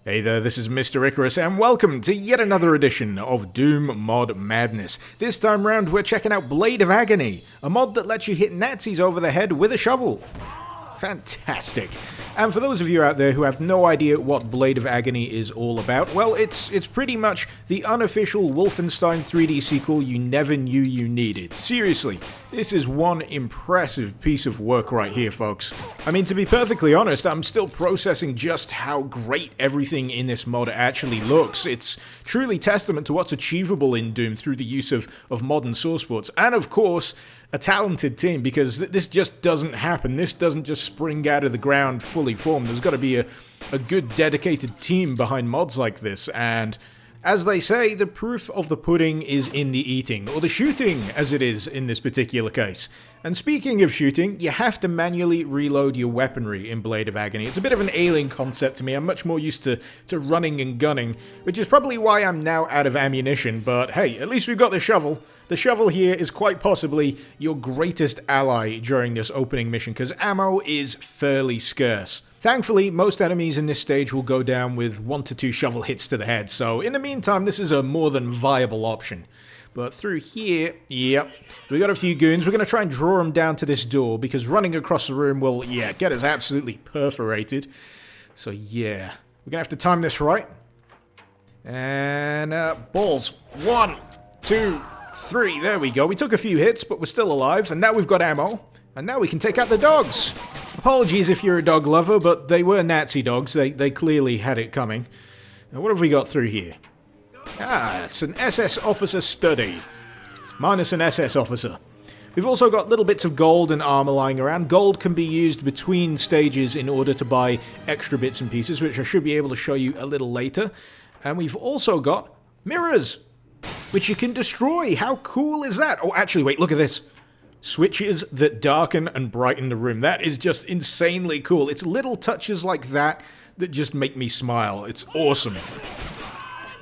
Hey there, this is Mr. Icarus, and welcome to yet another edition of Doom Mod Madness. This time round, we're checking out Blade of Agony, a mod that lets you hit Nazis over the head with a shovel. Fantastic. And for those of you out there who have no idea what Blade of Agony is all about, well, it's pretty much the unofficial Wolfenstein 3D sequel you never knew you needed. Seriously, this is one impressive piece of work right here, folks. I mean, to be perfectly honest, I'm still processing just how great everything in this mod actually looks. It's truly testament to what's achievable in Doom through the use of modern source ports, and of course, a talented team, because this just doesn't happen. This doesn't just spring out of the ground fully formed. There's got to be a good dedicated team behind mods like this, and as they say, the proof of the pudding is in the eating, or the shooting, as it is in this particular case. And speaking of shooting, you have to manually reload your weaponry in Blade of Agony. It's a bit of an alien concept to me. I'm much more used to running and gunning, which is probably why I'm now out of ammunition, but hey, at least we've got the shovel. The shovel here is quite possibly your greatest ally during this opening mission, because ammo is fairly scarce. Thankfully, most enemies in this stage will go down with 1 to 2 shovel hits to the head, so in the meantime, this is a more than viable option. But through here, yep, we got a few goons. We're going to try and draw them down to this door, because running across the room will, get us absolutely perforated. So yeah, we're going to have to time this right. And, balls. 1, 2, 3, there we go. We took a few hits, but we're still alive, and now we've got ammo. And now we can take out the dogs. Apologies if you're a dog lover, but they were Nazi dogs. They clearly had it coming. Now, what have we got through here? Ah, it's an SS officer study. Minus an SS officer. We've also got little bits of gold and armor lying around. Gold can be used between stages in order to buy extra bits and pieces, which I should be able to show you a little later. And we've also got mirrors, which you can destroy. How cool is that? Oh, actually, wait, look at this. Switches that darken and brighten the room. That is just insanely cool. It's little touches like that that just make me smile. It's awesome.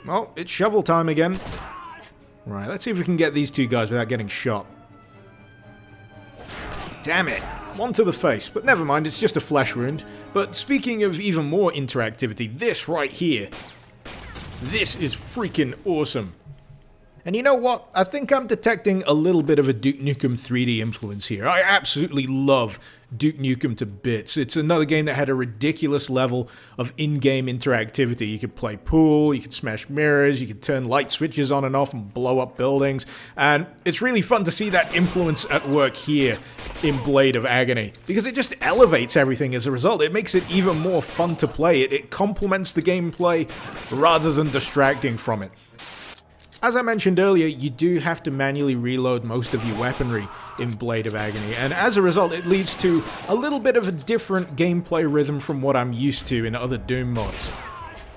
Well, it's shovel time again. Right, let's see if we can get these two guys without getting shot. Damn it. One to the face, but never mind, it's just a flesh wound. But speaking of even more interactivity, this right here. This is freaking awesome. And you know what? I think I'm detecting a little bit of a Duke Nukem 3D influence here. I absolutely love Duke Nukem to bits. It's another game that had a ridiculous level of in-game interactivity. You could play pool, you could smash mirrors, you could turn light switches on and off and blow up buildings. And it's really fun to see that influence at work here in Blade of Agony, because it just elevates everything as a result. It makes it even more fun to play. It complements the gameplay rather than distracting from it. As I mentioned earlier, you do have to manually reload most of your weaponry in Blade of Agony, and as a result it leads to a little bit of a different gameplay rhythm from what I'm used to in other Doom mods.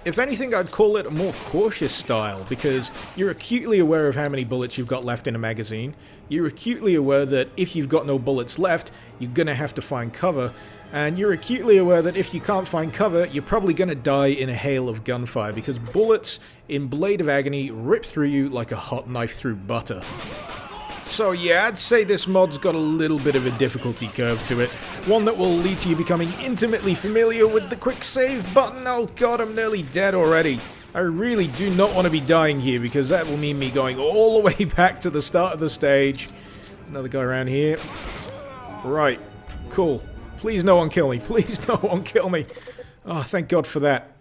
If anything, I'd call it a more cautious style, because you're acutely aware of how many bullets you've got left in a magazine, you're acutely aware that if you've got no bullets left, you're gonna have to find cover, and you're acutely aware that if you can't find cover, you're probably gonna die in a hail of gunfire, because bullets in Blade of Agony rip through you like a hot knife through butter. So yeah, I'd say this mod's got a little bit of a difficulty curve to it. One that will lead to you becoming intimately familiar with the quick save button. Oh god, I'm nearly dead already. I really do not want to be dying here, because that will mean me going all the way back to the start of the stage. Another guy around here. Right, cool. Please no one kill me. Please no one kill me. Oh, thank god for that.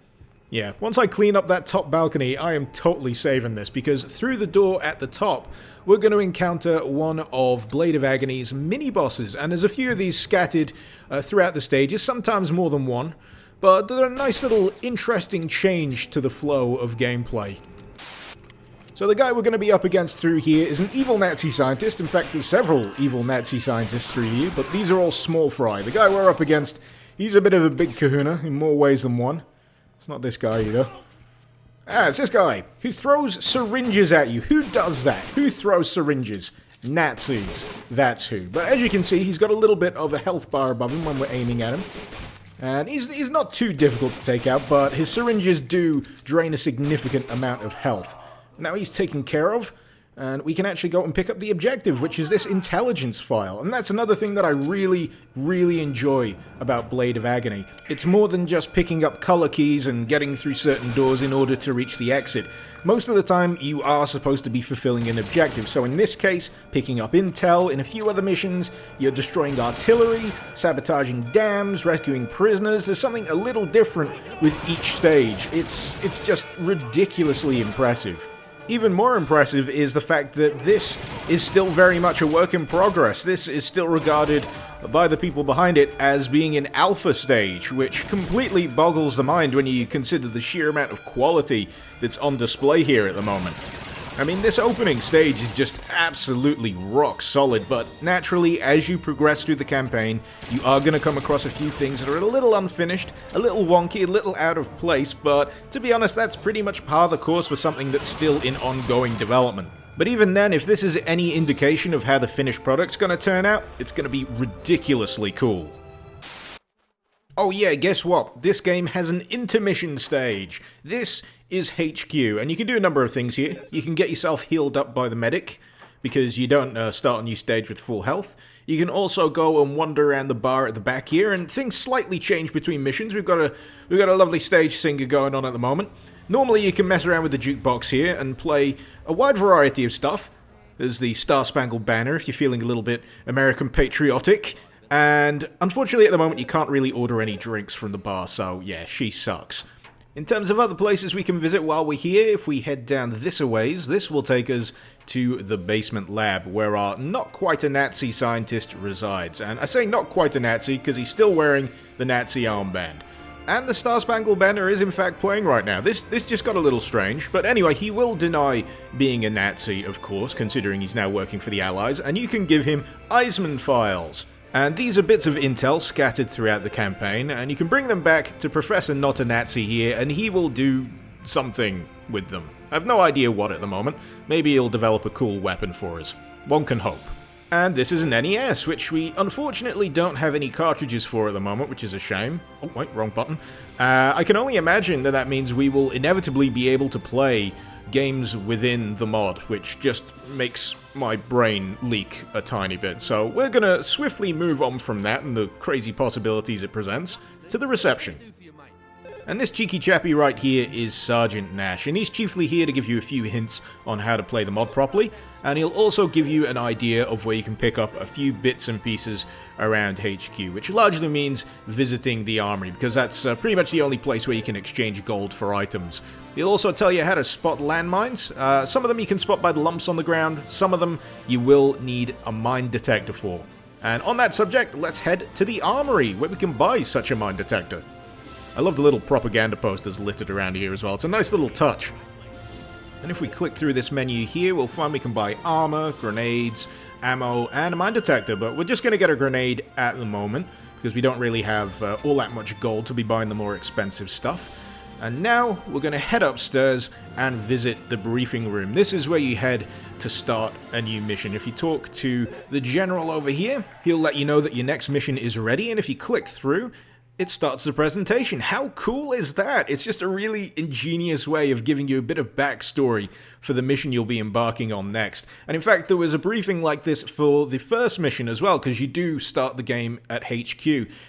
Yeah, once I clean up that top balcony, I am totally saving this, because through the door at the top, we're going to encounter one of Blade of Agony's mini-bosses, and there's a few of these scattered throughout the stages, sometimes more than one, but they're a nice little interesting change to the flow of gameplay. So the guy we're going to be up against through here is an evil Nazi scientist. In fact, there's several evil Nazi scientists through here, but these are all small fry. The guy we're up against, he's a bit of a big kahuna in more ways than one. It's not this guy either. Ah, it's this guy who throws syringes at you. Who does that? Who throws syringes? Nazis. That's who. But as you can see, he's got a little bit of a health bar above him when we're aiming at him. And he's not too difficult to take out, but his syringes do drain a significant amount of health. Now he's taken care of. and we can actually go and pick up the objective, which is this intelligence file. And that's another thing that I really, really enjoy about Blade of Agony. It's more than just picking up color keys and getting through certain doors in order to reach the exit. Most of the time, you are supposed to be fulfilling an objective. So in this case, picking up intel. In a few other missions, you're destroying artillery, sabotaging dams, rescuing prisoners. There's something a little different with each stage. It's just ridiculously impressive. Even more impressive is the fact that this is still very much a work in progress. This is still regarded by the people behind it as being an alpha stage, which completely boggles the mind when you consider the sheer amount of quality that's on display here at the moment. I mean, this opening stage is just absolutely rock solid, but naturally, as you progress through the campaign, you are going to come across a few things that are a little unfinished, a little wonky, a little out of place, but to be honest, that's pretty much par the course for something that's still in ongoing development. But even then, if this is any indication of how the finished product's going to turn out, it's going to be ridiculously cool. Oh yeah, guess what? This game has an intermission stage. This is HQ, and you can do a number of things here. You can get yourself healed up by the medic, because you don't start a new stage with full health. You can also go and wander around the bar at the back here, and things slightly change between missions. We've got a lovely stage singer going on at the moment. Normally you can mess around with the jukebox here and play a wide variety of stuff. There's the Star Spangled Banner if you're feeling a little bit American patriotic. And unfortunately at the moment you can't really order any drinks from the bar, so yeah, she sucks. In terms of other places we can visit while we're here, if we head down this-a-ways, this will take us to the basement lab, where our not-quite-a-Nazi scientist resides. And I say not quite a Nazi because he's still wearing the Nazi armband. And the Star Spangled Banner is in fact playing right now. This just got a little strange, but anyway, he will deny being a Nazi, of course, considering he's now working for the Allies, and you can give him Eisman files. And these are bits of intel scattered throughout the campaign, and you can bring them back to Professor Not a Nazi here, and he will do something with them. I have no idea what at the moment. Maybe he'll develop a cool weapon for us. One can hope. And this is an NES, which we unfortunately don't have any cartridges for at the moment, which is a shame. Oh, wait, wrong button. I can only imagine that that means we will inevitably be able to play games within the mod, which just makes my brain leak a tiny bit. So we're gonna swiftly move on from that and the crazy possibilities it presents to the reception. And this cheeky chappy right here is Sergeant Nash, and he's chiefly here to give you a few hints on how to play the mod properly, and he'll also give you an idea of where you can pick up a few bits and pieces around HQ, which largely means visiting the armory, because that's pretty much the only place where you can exchange gold for items. He'll also tell you how to spot landmines. Some of them you can spot by the lumps on the ground, some of them you will need a mine detector for. And on that subject, let's head to the armory, where we can buy such a mine detector. I love the little propaganda posters littered around here as well. It's a nice little touch. And if we click through this menu here, we'll find we can buy armor, grenades, ammo, and a mine detector. But we're just going to get a grenade at the moment, because we don't really have all that much gold to be buying the more expensive stuff. And now we're going to head upstairs and visit the briefing room. This is where you head to start a new mission. If you talk to the general over here, he'll let you know that your next mission is ready. And if you click through, it starts the presentation. How cool is that? It's just a really ingenious way of giving you a bit of backstory for the mission you'll be embarking on next. And in fact, there was a briefing like this for the first mission as well, because you do start the game at HQ.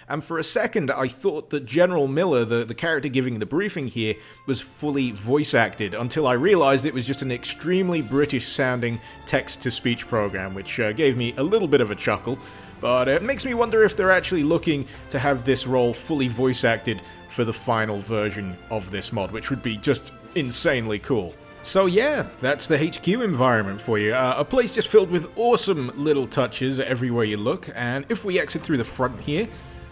And for a second, I thought that General Miller, the character giving the briefing here, was fully voice acted, until I realized it was just an extremely British-sounding text-to-speech program, which gave me a little bit of a chuckle. But it makes me wonder if they're actually looking to have this role fully voice acted for the final version of this mod, which would be just insanely cool. So yeah, that's the HQ environment for you. A place just filled with awesome little touches everywhere you look, and if we exit through the front here,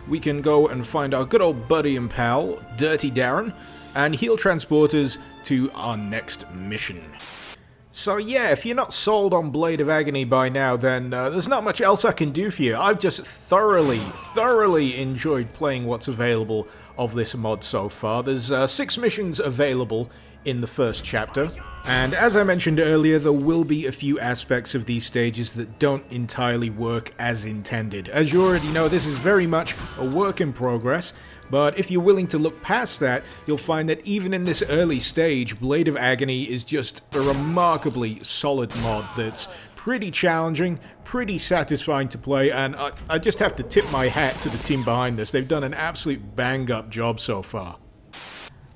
we can go and find our good old buddy and pal, Dirty Darren, and he'll transport us to our next mission. So yeah, if you're not sold on Blade of Agony by now, then there's not much else I can do for you. I've just thoroughly enjoyed playing what's available of this mod so far. There's 6 missions available in the first chapter. And as I mentioned earlier, there will be a few aspects of these stages that don't entirely work as intended. As you already know, this is very much a work in progress, but if you're willing to look past that, you'll find that even in this early stage, Blade of Agony is just a remarkably solid mod that's pretty challenging, pretty satisfying to play, and I just have to tip my hat to the team behind this. They've done an absolute bang-up job so far.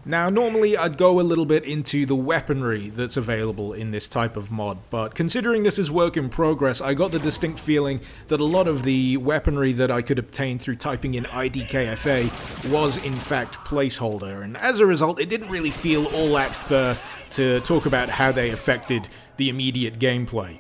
Now, normally I'd go a little bit into the weaponry that's available in this type of mod, but considering this is work in progress, I got the distinct feeling that a lot of the weaponry that I could obtain through typing in IDKFA was in fact placeholder, and as a result it didn't really feel all that fair to talk about how they affected the immediate gameplay.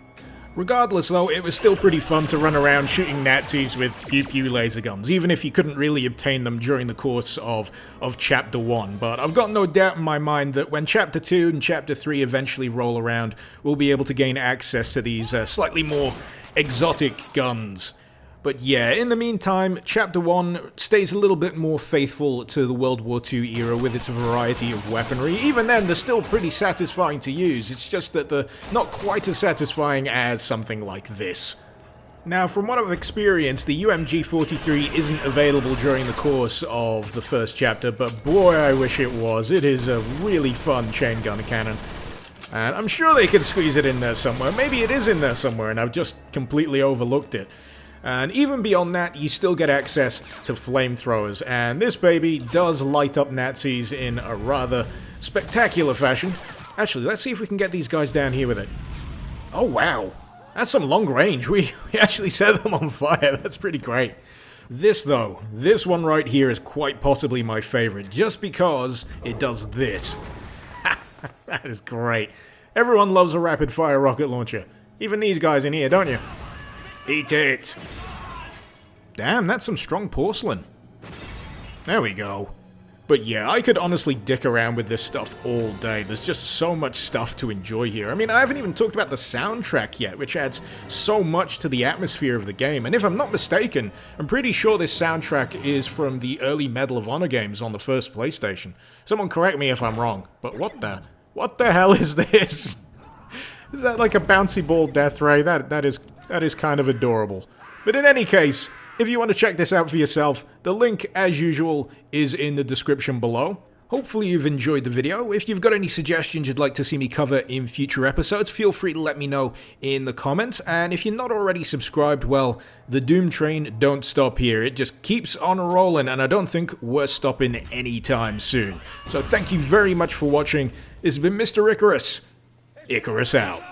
Regardless though, it was still pretty fun to run around shooting Nazis with pew-pew laser guns, even if you couldn't really obtain them during the course of Chapter 1. But I've got no doubt in my mind that when Chapter 2 and Chapter 3 eventually roll around, we'll be able to gain access to these slightly more exotic guns. But yeah, in the meantime, Chapter 1 stays a little bit more faithful to the World War II era with its variety of weaponry. Even then, they're still pretty satisfying to use, it's just that they're not quite as satisfying as something like this. Now, from what I've experienced, the UMG-43 isn't available during the course of the first chapter, but boy, I wish it was. It is a really fun chain gun cannon. And I'm sure they could squeeze it in there somewhere. Maybe it is in there somewhere and I've just completely overlooked it. And even beyond that, you still get access to flamethrowers, and this baby does light up Nazis in a rather spectacular fashion. Actually, let's see if we can get these guys down here with it. Oh wow, that's some long range. We actually set them on fire. That's pretty great. This though, this one right here is quite possibly my favorite, just because it does this. That is great. Everyone loves a rapid fire rocket launcher. Even these guys in here, don't you? Eat it! Damn, that's some strong porcelain. There we go. But yeah, I could honestly dick around with this stuff all day. There's just so much stuff to enjoy here. I mean, I haven't even talked about the soundtrack yet, which adds so much to the atmosphere of the game. And if I'm not mistaken, I'm pretty sure this soundtrack is from the early Medal of Honor games on the first PlayStation. Someone correct me if I'm wrong, but what the hell is this? Is that like a bouncy ball death ray? That is kind of adorable. But in any case, if you want to check this out for yourself, the link, as usual, is in the description below. Hopefully you've enjoyed the video. If you've got any suggestions you'd like to see me cover in future episodes, feel free to let me know in the comments. And if you're not already subscribed, well, the Doom train don't stop here. It just keeps on rolling, and I don't think we're stopping anytime soon. So thank you very much for watching. This has been Mr. Icarus. Icarus out.